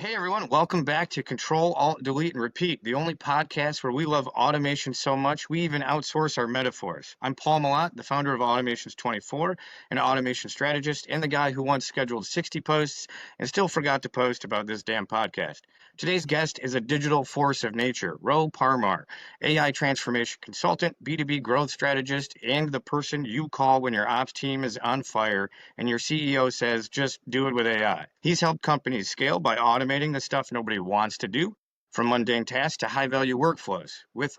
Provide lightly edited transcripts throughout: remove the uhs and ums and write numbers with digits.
Hey everyone, welcome back to Control, Alt, Delete, and Repeat, the only podcast where we love automation so much we even outsource our metaphors. I'm Paul Malott, the founder of Automations 24, an automation strategist, and the guy who once scheduled 60 posts and still forgot to post about this damn podcast. Today's guest is a digital force of nature, Ro Parmar, AI transformation consultant, B2B growth strategist, and the person you call when your ops team is on fire and your CEO says, just do it with AI. He's helped companies scale by automating the stuff nobody wants to do, from mundane tasks to high-value workflows, with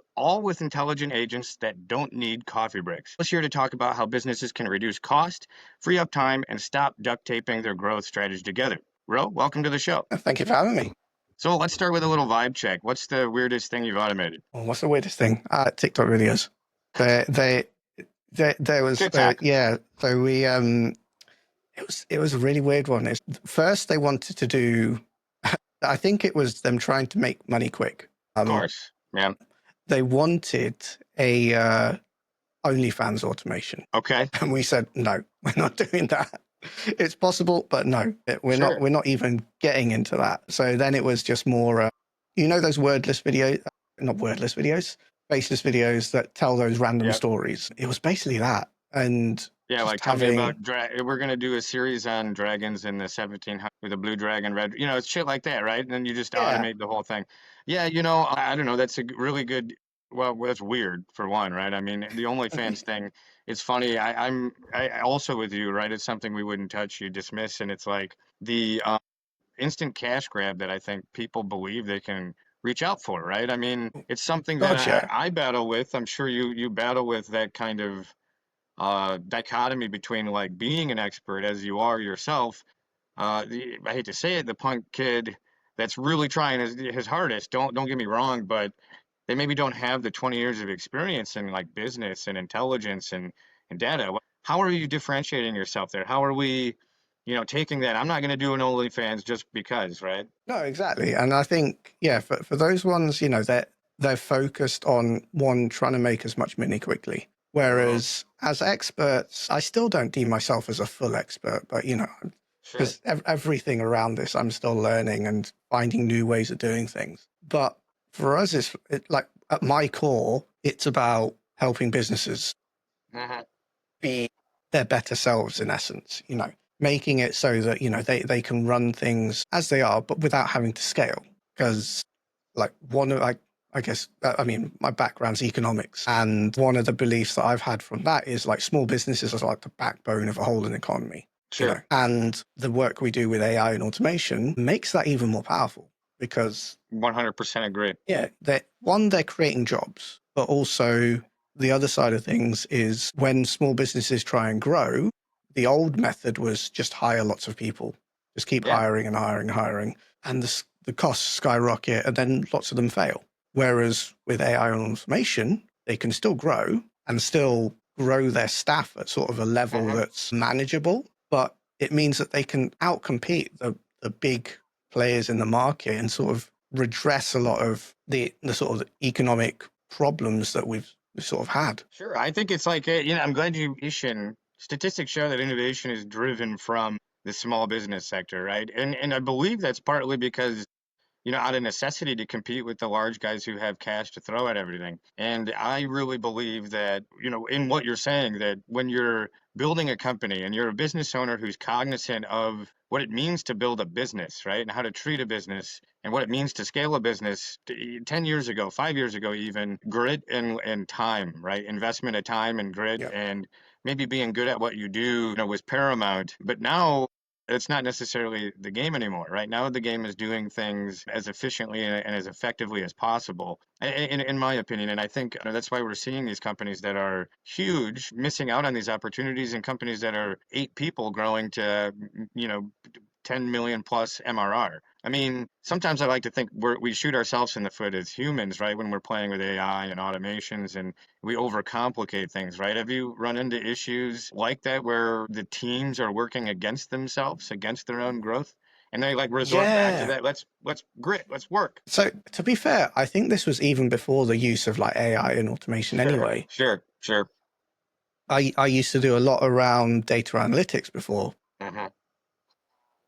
intelligent agents that don't need coffee breaks. Let's here to talk about how businesses can reduce cost, free up time, and stop duct taping their growth strategy together. Ro, welcome to the show. Thank you for having me. So let's start with a little vibe check. What's the weirdest thing you've automated? Well, what's the weirdest thing? TikTok videos. There was TikTok. yeah. So we it was a really weird one. First they wanted to do. I think it was them trying to make money quick. Of course, yeah. They wanted a OnlyFans automation. Okay. And we said no, we're not doing that. It's possible, but no, we're Sure. not even getting into that. So then it was just more, those wordless videos, not wordless videos, faceless videos that tell those random stories. It was basically that. And yeah, like tell me about we're gonna do a series on dragons in the 1700s with a blue dragon, red. It's shit like that, right? And then you just automate the whole thing. Yeah, I don't know. That's a really good. Well, that's weird for one, right? I mean, the OnlyFans thing. It's funny. I'm also with you, right? It's something we wouldn't touch. You dismiss, and it's like the instant cash grab that I think people believe they can reach out for, right? I mean, it's something that I battle with. I'm sure you battle with that kind of dichotomy between like being an expert as you are yourself. I hate to say it, the punk kid that's really trying his hardest. Don't get me wrong, but they maybe don't have the 20 years of experience in like business and intelligence and data. How are you differentiating yourself there? How are we, taking that? I'm not going to do an OnlyFans just because, right? No, exactly. And I think, for those ones, they're focused on one, trying to make as much money quickly. Whereas as experts, I still don't deem myself as a full expert, but because everything around this, I'm still learning and finding new ways of doing things. But for us, it's like at my core, it's about helping businesses be their better selves in essence, making it so that, they can run things as they are, but without having to scale. Because my background's economics, and one of the beliefs that I've had from that is like small businesses are like the backbone of a whole economy. Sure. And the work we do with AI and automation makes that even more powerful because 100% agree. Yeah, they're creating jobs, but also the other side of things is when small businesses try and grow, the old method was just hire lots of people, just keep hiring and hiring and hiring, and the costs skyrocket, and then lots of them fail. Whereas with AI and automation, they can still grow and still grow their staff at sort of a level that's manageable, but it means that they can outcompete the big players in the market and sort of redress a lot of the sort of economic problems that we've sort of had. Sure. I think it's like, I'm glad statistics show that innovation is driven from the small business sector, right? And I believe that's partly because out of necessity to compete with the large guys who have cash to throw at everything. And I really believe that, in what you're saying, that when you're building a company and you're a business owner who's cognizant of what it means to build a business, right? And how to treat a business and what it means to scale a business 10 years ago, 5 years ago, even grit and time, right? Investment of time and grit and maybe being good at what you do, was paramount. But now it's not necessarily the game anymore. Right now, the game is doing things as efficiently and as effectively as possible, in my opinion. And I think that's why we're seeing these companies that are huge missing out on these opportunities, and companies that are 8 people growing to, 10 million plus MRR. I mean, sometimes I like to think we shoot ourselves in the foot as humans, right? When we're playing with AI and automations and we overcomplicate things, right? Have you run into issues like that where the teams are working against themselves, against their own growth? And they like resort back to that. Let's grit, let's work. So to be fair, I think this was even before the use of like AI and automation anyway. Sure. I used to do a lot around data analytics before.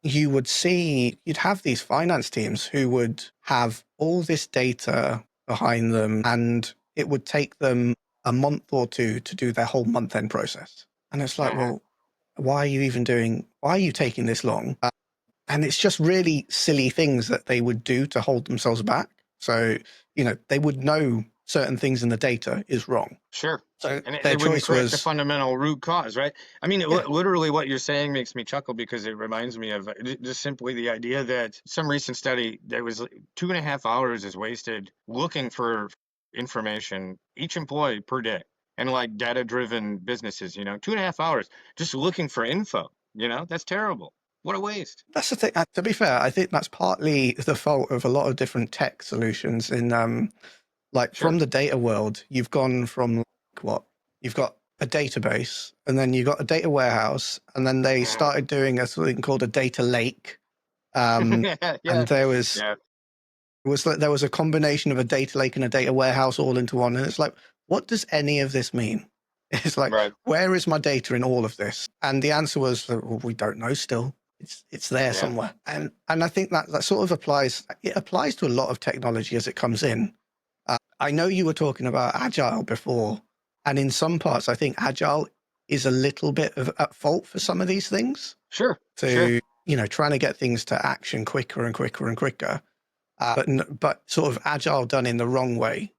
you'd have these finance teams who would have all this data behind them, and it would take them a month or two to do their whole month-end process. And it's like, well, why are you taking this long? And it's just really silly things that they would do to hold themselves back. So, they would know certain things in the data is wrong. Sure. So And their they wouldn't choice correct the was, fundamental root cause, right? I mean, yeah, literally what you're saying makes me chuckle because it reminds me of just simply the idea that some recent study that was 2.5 hours is wasted looking for information, each employee per day. And like data-driven businesses, 2.5 hours just looking for info, that's terrible. What a waste. that's the thing. To be fair, I think that's partly the fault of a lot of different tech solutions like Sure. from the data world, you've gone from what? You've got a database, and then you've got a data warehouse, and then they Mhm. started doing something called a data lake. Um, Yeah, yeah, and yeah, there was a combination of a data lake and a data warehouse all into one. And it's like, what does any of this mean? It's like, right, where is my data in all of this? And the answer was, well, we don't know still. It's there yeah, somewhere. And I think that sort of applies to a lot of technology as it comes in. I know you were talking about agile before, and in some parts, I think agile is a little bit of at fault for some of these things. sure, sure. So, trying to get things to action quicker and quicker and quicker, but sort of agile done in the wrong way.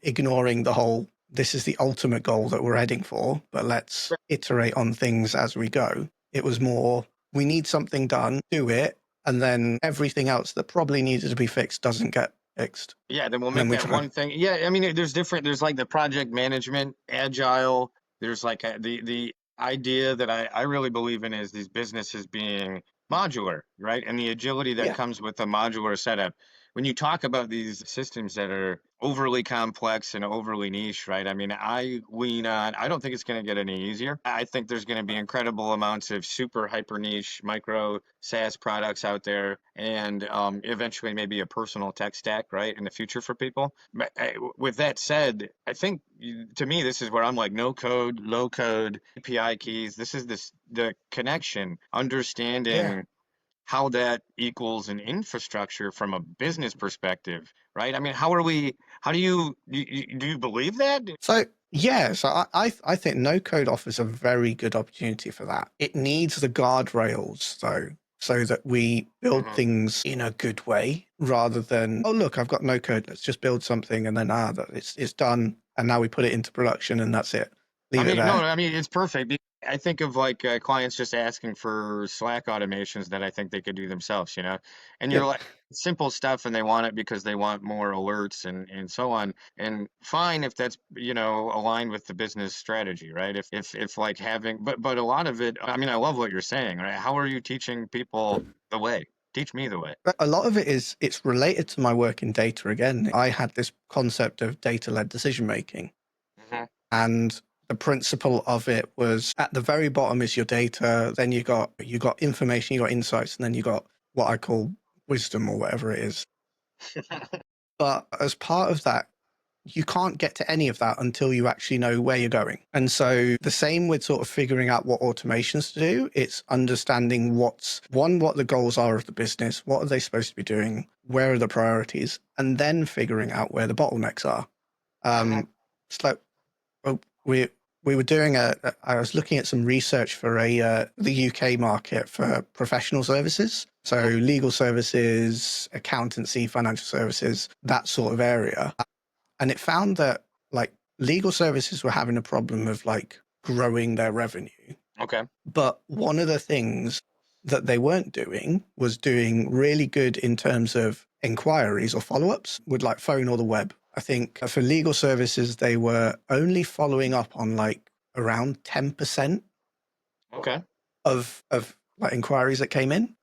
Ignoring the whole, this is the ultimate goal that we're heading for, but let's iterate on things as we go. It was more, we need something done, do it, and then everything else that probably needed to be fixed doesn't get fixed. Yeah, then we'll And then make we that try. one thing. Yeah, I mean, there's like the project management, agile. There's like the idea that I really believe in is these businesses being modular, right? And the agility that Yeah. comes with a modular setup. When you talk about these systems that are overly complex and overly niche, right? I mean, I don't think it's going to get any easier. I think there's going to be incredible amounts of super hyper niche micro SaaS products out there, and eventually maybe a personal tech stack, right, in the future for people. But with that said, I think to me, this is where I'm like no code, low code, API keys. This is the connection, Yeah. understanding how that equals an infrastructure from a business perspective, right? I mean, how do you believe that? So yeah, so I think no code offers a very good opportunity for that. It needs the guardrails though, so that we build Mhm. things in a good way rather than, oh look, I've got no code, let's just build something and then that it's done and now we put it into production and that's it. I Leave it mean, no, there. I mean, it's perfect. I think of like clients just asking for Slack automations that I think they could do themselves, and Yeah. you're like simple stuff and they want it because they want more alerts and so on. And fine if that's, aligned with the business strategy, right? If like having, but a lot of it, I mean, I love what you're saying, right? How are you teaching people the way? Teach me the way. But a lot of it's related to my work in data again. I had this concept of data-led decision making. Hmm. And the principle of it was at the very bottom is your data, then you got information, you got insights, and then you got what I call wisdom or whatever it is. But as part of that, you can't get to any of that until you actually know where you're going. And so the same with sort of figuring out what automations to do. It's understanding what the goals are of the business, what are they supposed to be doing, where are the priorities, and then figuring out where the bottlenecks are. Hmm. It's like well, we were doing I was looking at some research for the UK market for professional services, so legal services, accountancy, financial services, that sort of area, and it found that like legal services were having a problem of like growing their revenue, Okay. but one of the things that they weren't doing was doing really good in terms of inquiries or follow-ups with like phone or the web. I think for legal services, they were only following up on like around 10% Okay. of like inquiries that came in.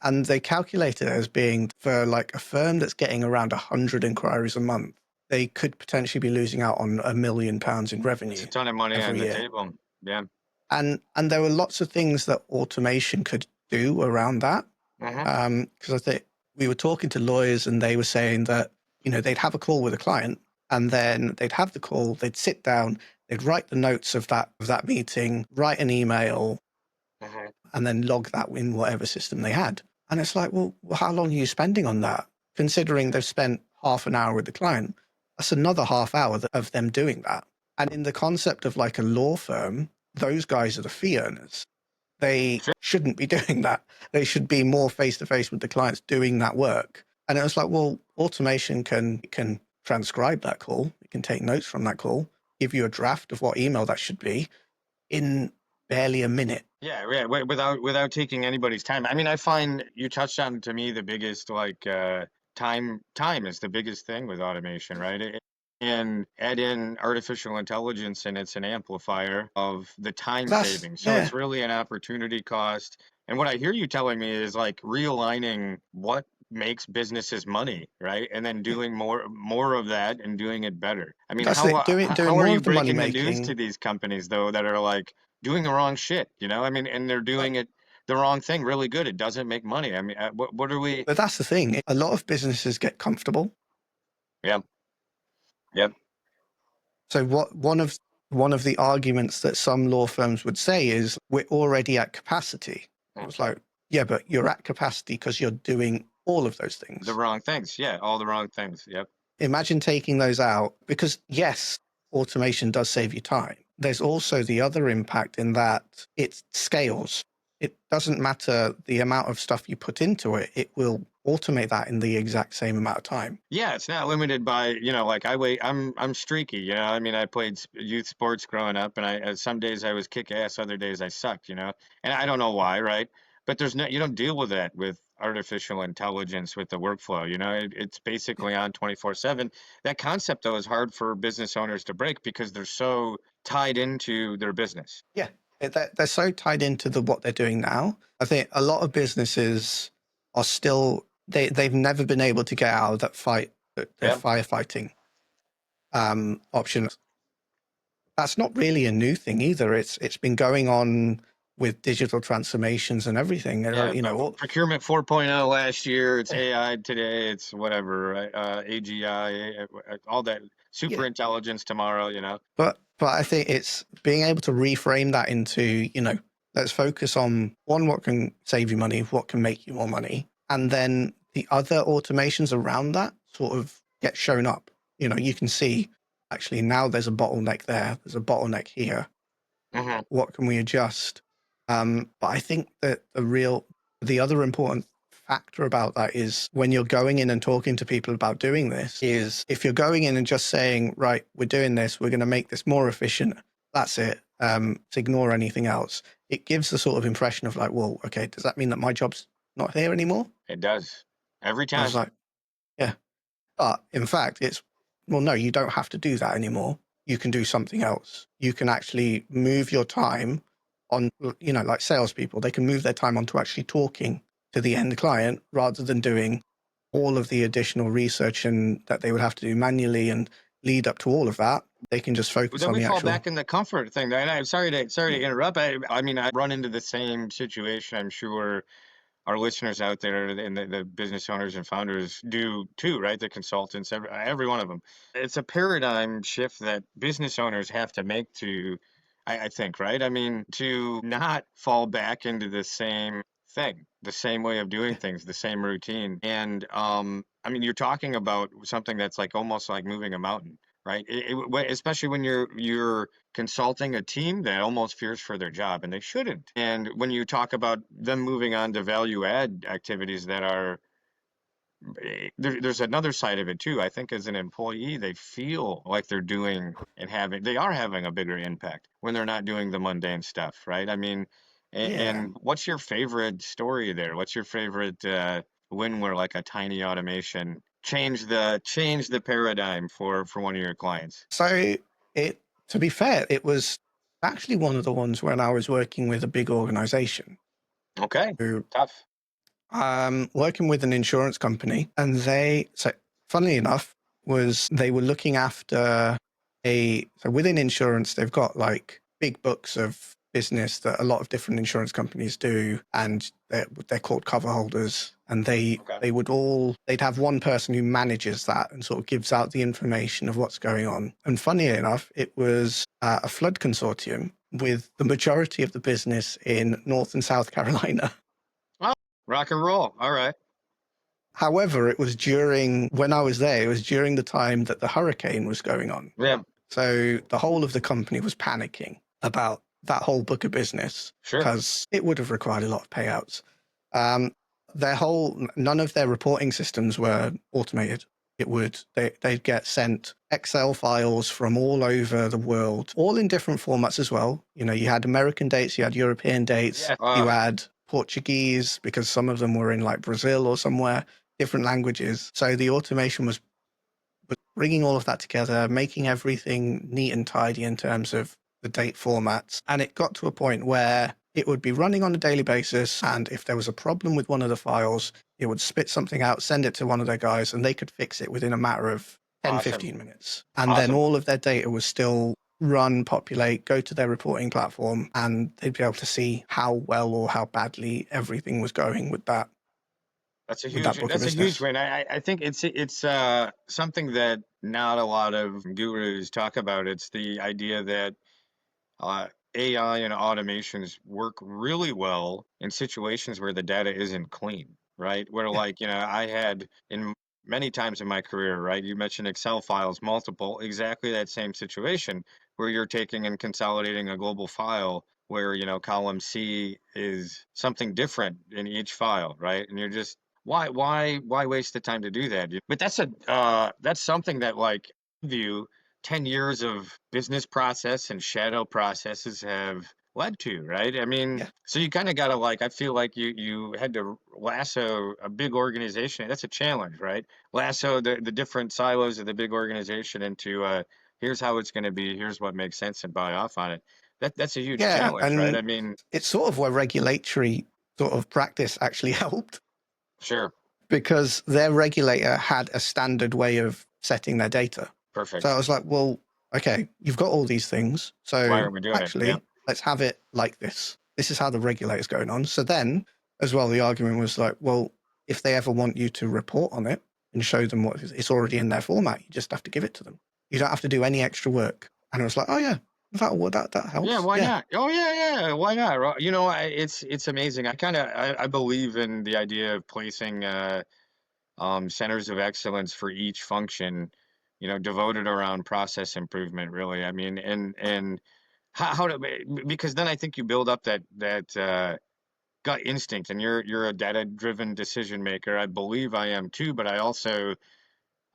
And they calculate it as being for like a firm that's getting around 100 inquiries a month, they could potentially be losing out on £1 million in That's a revenue ton of money on every the year. table. Yeah. And there were lots of things that automation could do around that. Hmm. Because I think we were talking to lawyers and they were saying that, they'd have a call with a client and then they'd have the call, they'd sit down, they'd write the notes of that meeting, write an email, Hmm. and then log that in whatever system they had. And it's like, well, how long are you spending on that? Considering they've spent half an hour with the client, that's another half hour of them doing that. And in the concept of like a law firm, those guys are the fee earners. They shouldn't be doing that. They should be more face to face with the clients doing that work. And it was like, well, automation can transcribe that call. It can take notes from that call, give you a draft of what email that should be in barely a minute. Yeah, without taking anybody's time. I mean, I find you touched on, to me, the biggest, like, time is the biggest thing with automation, right? And add in artificial intelligence, and it's an amplifier of the time savings. So Yeah, it's really an opportunity cost. And what I hear you telling me is like realigning what makes businesses money, right? And then doing more of that and doing it better. I mean, that's it. Doing how are more you of the money breaking the news to making. these companies though that are like doing the wrong shit, you know? I mean, and they're doing it the wrong thing really good. It doesn't make money. I mean, what are we? But that's the thing. A lot of businesses get comfortable. Yep, yep. So one of the arguments that some law firms would say is we're already at capacity. It was Okay. like, yeah, but you're at capacity because you're doing all of those The things. wrong things. Yeah, all the wrong things. Yep. Imagine taking those out because yes, automation does save you time. There's also the other impact in that it scales. It doesn't matter the amount of stuff you put into it, it will automate that in the exact same amount of time. Yeah, it's not limited by, like I'm streaky, I mean, I played youth sports growing up, and some days I was kick ass, other days I sucked, and I don't know why, right? But you don't deal with that with artificial intelligence with the workflow, it's basically on 24/7. That concept though is hard for business owners to break because they're so tied into their business. Yeah, they're so tied into what they're doing now. I think a lot of businesses are still they've never been able to get out of their Yeah. firefighting option. That's not really a new thing either. It's been going on with digital transformations and everything. Yeah, procurement 4.0 last year, it's AI today, it's whatever, right? AGI, all that super yeah. intelligence tomorrow. But I think it's being able to reframe that into, let's focus on one, what can save you money, what can make you more money, and then the other automations around that sort of get shown up. You can see actually now there's a bottleneck there, there's a bottleneck here. Hmm. What can we adjust? But I think that the other important factor about that is when you're going in and talking to people about doing this is if you're going in and just saying, right, we're doing this, we're going to make this more efficient. That's it. To ignore anything else. It gives the sort of impression of like, well, okay, does that mean that my job's not here anymore? It does. Every I time. was like, yeah. But in fact, well, no, you don't have to do that anymore. You can do something else. You can actually move your time on, like salespeople, they can move their time onto actually talking to the end client rather than doing all of the additional research and that they would have to do manually and lead up to all of that. They can just focus Then on we the fall actual. back in the comfort thing. And I'm sorry to Yeah. interrupt. I mean, I run into the same situation. I'm sure our listeners out there and the business owners and founders do too, right? The consultants, every one of them. It's a paradigm shift that business owners have to make I think, right? I mean, to not fall back into the same thing, the same way of doing Yeah. things, the same routine. And I mean, you're talking about something that's like almost like moving a mountain, right? Especially when you're consulting a team that almost fears for their job, and they shouldn't. And when you talk about them moving on to value add activities that are there's another side of it too. I think as an employee, they feel like they're doing and they are having a bigger impact when they're not doing the mundane stuff, right? I mean, Yeah. and what's your favorite story there? What's your favorite win where like a tiny automation changed the paradigm for one of your clients? So to be fair, it was actually one of the ones when I was working with a big organization Okay, who tough. working with an insurance company, and funnily enough, they were looking after so within insurance, they've got like big books of business that a lot of different insurance companies do, and they're called cover holders, and Okay. they'd have one person who manages that and sort of gives out the information of what's going on. And funny enough, it was a flood consortium with the majority of the business in North and South Carolina. Oh, rock and roll. All right. However, it was when I was there, it was during the time that the hurricane was going on. Yeah, So the whole of the company was panicking about that whole book of business sure. because it would have required a lot of payouts. Um, none of their reporting systems were automated. They'd get sent Excel files from all over the world, all in different formats as well. You know, you had American dates, you had European dates, Yeah. you had Portuguese because some of them were in like Brazil or somewhere, different languages. So the automation was bringing all of that together, making everything neat and tidy in terms of the date formats. And it got to a point where it would be running on a daily basis. And if there was a problem with one of the files, it would spit something out, send it to one of their guys, and they could fix it within a matter of 10, Awesome. 15 minutes. And then Awesome. all of their data was still run, populate, go to their reporting platform, and they'd be able to see how well or how badly everything was going with that book of That's a huge business. win. I think it's something that not a lot of gurus talk about. It's the idea that uh, AI and automations work really well in situations where the data isn't clean, right? Where Yeah. like, I had in many times in my career, right? You mentioned Excel files, multiple, exactly that same situation where you're taking and consolidating a global file where, column C is something different in each file, right? And you're just why waste the time to do that? But that's something that like view 10 years of business process and shadow processes have led to, right? I mean, Yeah. so you kind of got to like, I feel like you had to lasso a big organization. That's a challenge, right? Lasso the different silos of the big organization into here's how it's going to be, here's what makes sense, and buy off on it. That's a huge Yeah. challenge, right? And I mean, it's sort of where regulatory sort of practice actually helped sure, because their regulator had a standard way of setting their data. So I perfect. was like, well, okay, you've got all these things. Why So are we doing it? Yeah. actually, let's have it like this. This is how the regulator's going on. So then, as well, the argument was like, well, if they ever want you to report on it and show them what it's already in their format, you just have to give it to them. You don't have to do any extra work. And I was like, oh yeah, that Yeah, helps. why Yeah, not? Oh yeah, yeah, why not? It's amazing. I believe in the idea of placing centers of excellence for each function, devoted around process improvement, really. I mean, and how to because then I think you build up that gut instinct, and you're a data-driven decision maker. I believe I am too, but I also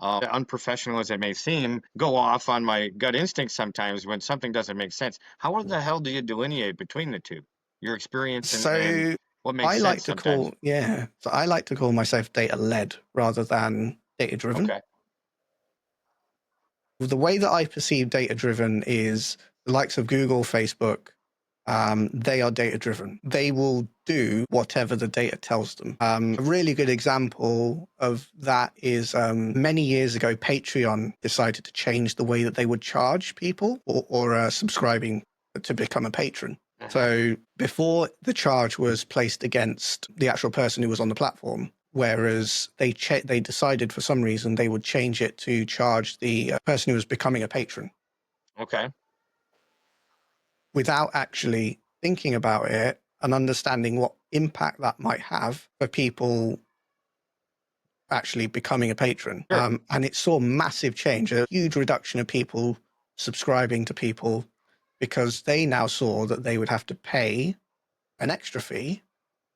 unprofessional as it may seem, go off on my gut instinct sometimes when something doesn't make sense. How the hell do you delineate between the two? Your experience and so what makes sense sometimes. so I like to call myself data led rather than data driven. Okay. The way that I perceive data driven is the likes of Google, Facebook. They are data driven. They will do whatever the data tells them. A really good example of that is many years ago, Patreon decided to change the way that they would charge people or subscribing to become a patron. Uh-huh. So before the charge was placed against the actual person who was on the platform, whereas they decided for some reason they would change it to charge the person who was becoming a patron Okay. without actually thinking about it and understanding what impact that might have for people actually becoming a patron. Sure. And it saw massive change, a huge reduction of people subscribing to people because they now saw that they would have to pay an extra fee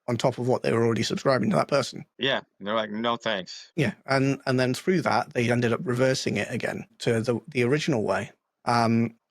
on top of what they were already subscribing to that person. Yeah. They're like, no thanks. Yeah, and then through that they ended up reversing it again to the original way.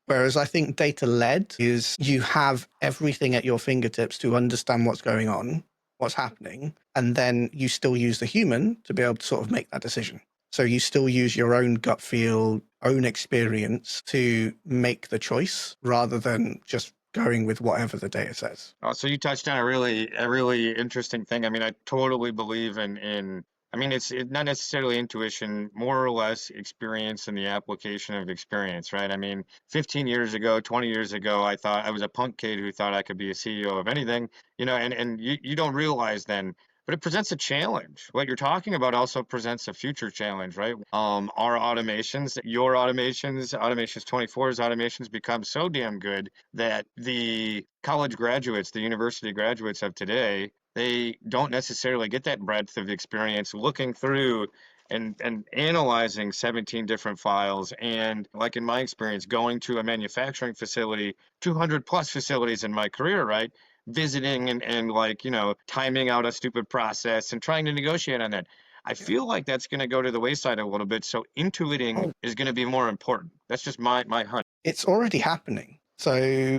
Whereas I think data led is you have everything at your fingertips to understand what's going on, what's happening, and then you still use the human to be able to sort of make that decision. So you still use your own gut feel, own experience to make the choice rather than just going with whatever the data says. Oh, so you touched on a really interesting thing. I mean, I totally believe in I mean, it's not necessarily intuition, more or less experience and the application of experience, right? I mean, 15 years ago, 20 years ago, I thought I was a punk kid who thought I could be a CEO of anything, and you don't realize then but it presents a challenge. What you're talking about also presents a future challenge, right? Our automations, your automations 24's automations become so damn good that the college graduates, the university graduates of today, they don't necessarily get that breadth of experience looking through and analyzing 17 different files. And like in my experience, going to a manufacturing facility, 200 plus facilities in my career, right? Visiting and like, timing out a stupid process and trying to negotiate on that. I Yeah. feel like that's going to go to the wayside a little bit. So intuiting Oh, is going to be more important. That's just my hunch. it's already happening. So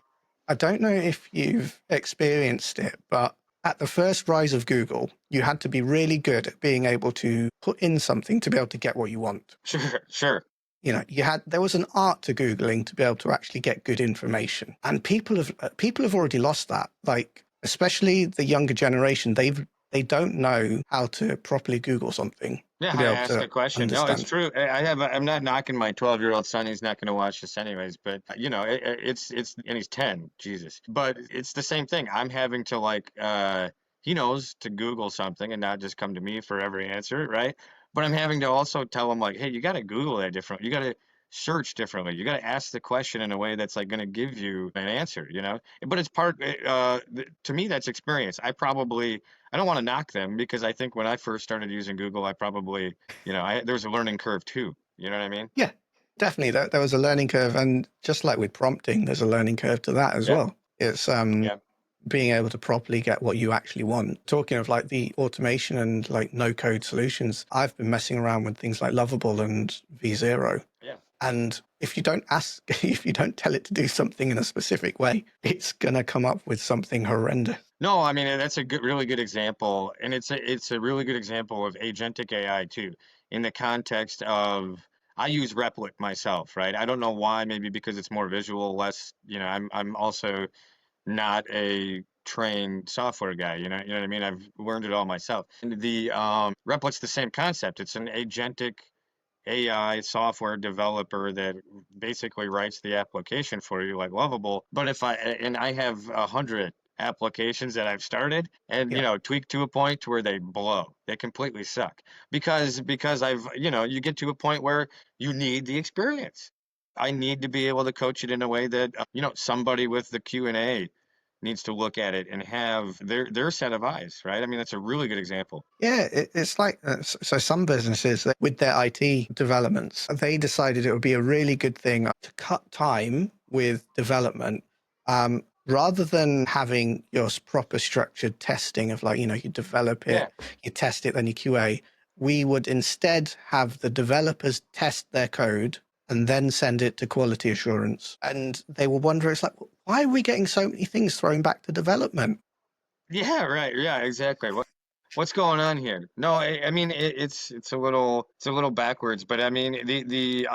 I don't know if you've experienced it, but at the first rise of Google, you had to be really good at being able to put in something to be able to get what you want. Sure, sure. There was an art to Googling to be able to actually get good information. And people have already lost that. Like, especially the younger generation, they don't know how to properly Google something Yeah, to be I able asked to a question. No, it's understand. true. I'm not knocking my 12-year-old son. He's not going to watch this anyways, but and he's 10. Jesus. But it's the same thing. I'm having to like, he knows to Google something and not just come to me for every answer, right? But I'm having to also tell him like, hey, you got to Google that different. You got to search differently. You got to ask the question in a way that's like going to give you an answer, But it's to me, that's experience. I don't want to knock them because I think when I first started using Google, I probably, there was a learning curve too. You know what I mean? Yeah, definitely. There was a learning curve. And just like with prompting, there's a learning curve to that as Yeah, well. It's yeah, being able to properly get what you actually want. Talking of like the automation and like no code solutions, I've been messing around with things like Lovable and V0. yeah. And if you don't ask, if you don't tell it to do something in a specific way, it's going to come up with something horrendous. No, I mean that's a really good example, and it's a really good example of agentic AI too, in the context of I use Replit myself, right? I don't know why, maybe because it's more visual, less, I'm also not a trained software guy, you know what I mean? I've learned it all myself. And the Replit's the same concept. It's an agentic AI software developer that basically writes the application for you like Lovable. But I have 100 applications that I've started and Yeah. tweaked to a point to where they blow. They completely suck because I've you get to a point where you need the experience. I need to be able to coach it in a way that somebody with the Q&A needs to look at it and have their set of eyes, right? I mean, that's a really good example. Yeah, it's like so. Some businesses with their IT developments, they decided it would be a really good thing to cut time with development, rather than having your proper structured testing of like you develop Yeah. it, you test it, then you QA. We would instead have the developers test their code and then send it to quality assurance, and they will wonder, it's like, why are we getting so many things thrown back to development? Yeah, right. Yeah, exactly. What's going on here? No, I mean it's a little backwards, but I mean the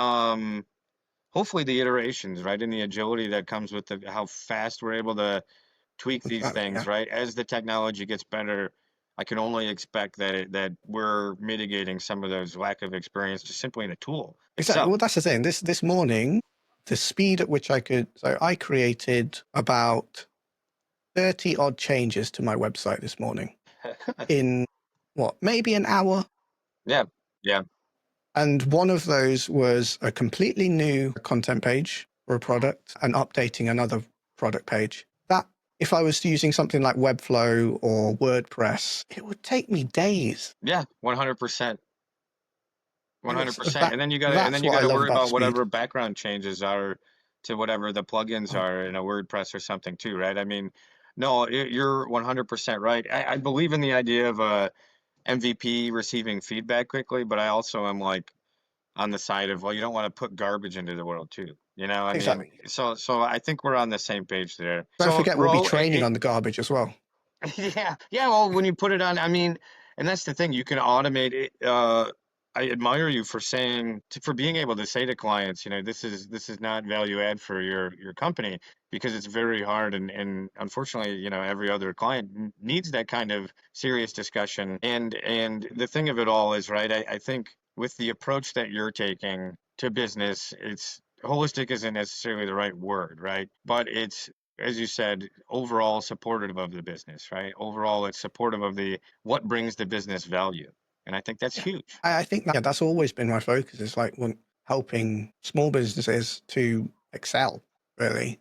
hopefully the iterations, right, and the agility that comes with how fast we're able to tweak these Exactly. things, Yeah. right? As the technology gets better, I can only expect that we're mitigating some of those lack of experience just simply in the tool Exactly. itself. Well, that's the thing. This morning, the speed at which I created about 30 odd changes to my website this morning in what, maybe an hour. Yeah, yeah, And one of those was a completely new content page for a product and updating another product page. That, if I was using something like Webflow or WordPress, it would take me days. yeah, 100%. Yes, 100%. And then that's you what I got to love worry about about speed. whatever background changes are to whatever the plugins Oh, are in a WordPress or something too, right? I mean, no, you're 100% right. I believe in the idea of a MVP receiving feedback quickly, but I also am like on the side of, well, you don't want to put garbage into the world too. I mean, exactly. so I think we're on the same page there. Don't So, forget, we'll be Ro, training on the garbage as well. yeah, yeah. Well, when you put it on, I mean, and that's the thing. You can automate it. I admire you for for being able to say to clients, this is not value add for your company because it's very hard, and unfortunately, every other client needs that kind of serious discussion. And the thing of it all is, right. I think with the approach that you're taking to business, it's holistic isn't necessarily the right word, right? But it's as you said, overall supportive of the business, right? Overall, it's supportive of the what brings the business value. And I think that's Yeah. huge. I think that, yeah, that's always been my focus, is like when helping small businesses to excel, really.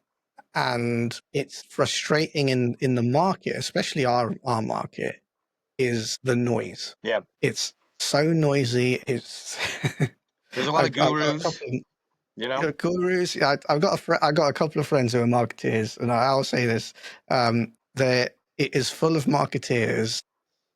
And it's frustrating in the market, especially our market, is the noise. Yeah. It's so noisy. It's There's a lot of I've got a gurus, couple you know? of gurus. I've got I've got a couple of friends who are marketeers, and I'll say this: that it is full of marketeers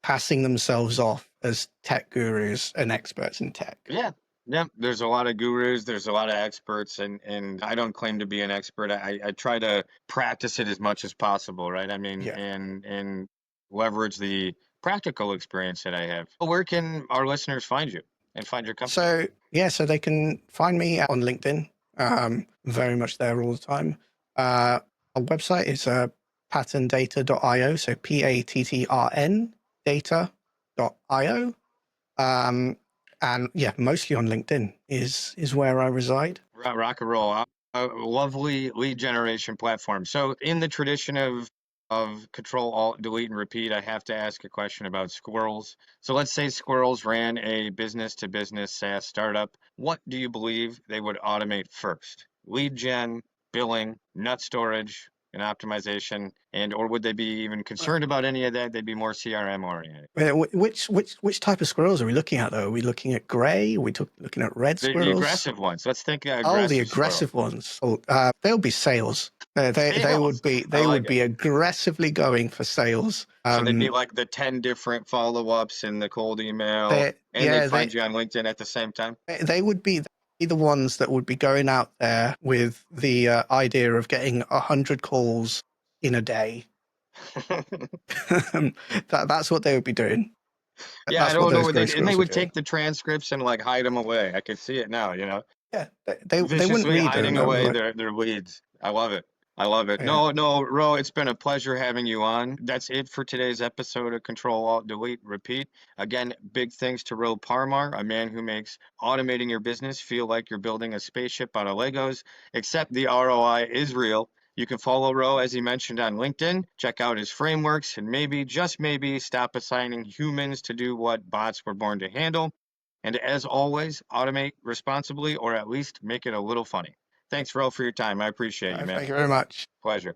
passing themselves off as tech gurus and experts in tech. Yeah. Yeah. There's a lot of gurus, there's a lot of experts, and I don't claim to be an expert. I try to practice it as much as possible, right? I mean, Yeah. and leverage the practical experience that I have. Where can our listeners find you and find your company? So yeah, so they can find me on LinkedIn. Very much there all the time. Our website is pattern.io, so PATTRN data.io. Um, and yeah, mostly on LinkedIn is where I reside. Rock and roll. A lovely lead generation platform. So in the tradition of control, alt, delete, and repeat, I have to ask a question about squirrels. So let's say squirrels ran a business to business SaaS startup. What do you believe they would automate first? Lead gen, billing, nut storage, and optimization, and or would they be even concerned about any of that? They'd be more CRM oriented. Which type of squirrels are we looking at though? Are we looking at gray? Are we looking at red The squirrels? aggressive ones. Let's think Oh, the aggressive squirrel. aggressive ones. Oh, they'll be sales. Sales. I They like would it. be aggressively going for sales. So they'd be like the 10 different follow-ups in the cold email, They and they'd yeah find you on LinkedIn at the same time. they would be the ones that would be going out there with the idea of getting 100 calls in a day. That's what they would be doing. Yeah, I That's what don't know those what gray they'd, and they squirrels are would doing. take the transcripts and like hide them away. I could see it now, you know, Yeah, they wouldn't viciously read them. hiding They'll be away like, their weeds. I love it. I love it. yeah. No, no, Ro, it's been a pleasure having you on. That's it for today's episode of Control Alt Delete Repeat. Again, big thanks to Ro Parmar, a man who makes automating your business feel like you're building a spaceship out of Legos, except the ROI is real. You can follow Ro, as he mentioned, on LinkedIn, check out his frameworks, and maybe, just maybe, stop assigning humans to do what bots were born to handle. And as always, automate responsibly or at least make it a little funny. Thanks, Ro, for your time. I appreciate you, man. Thank you very much. Pleasure.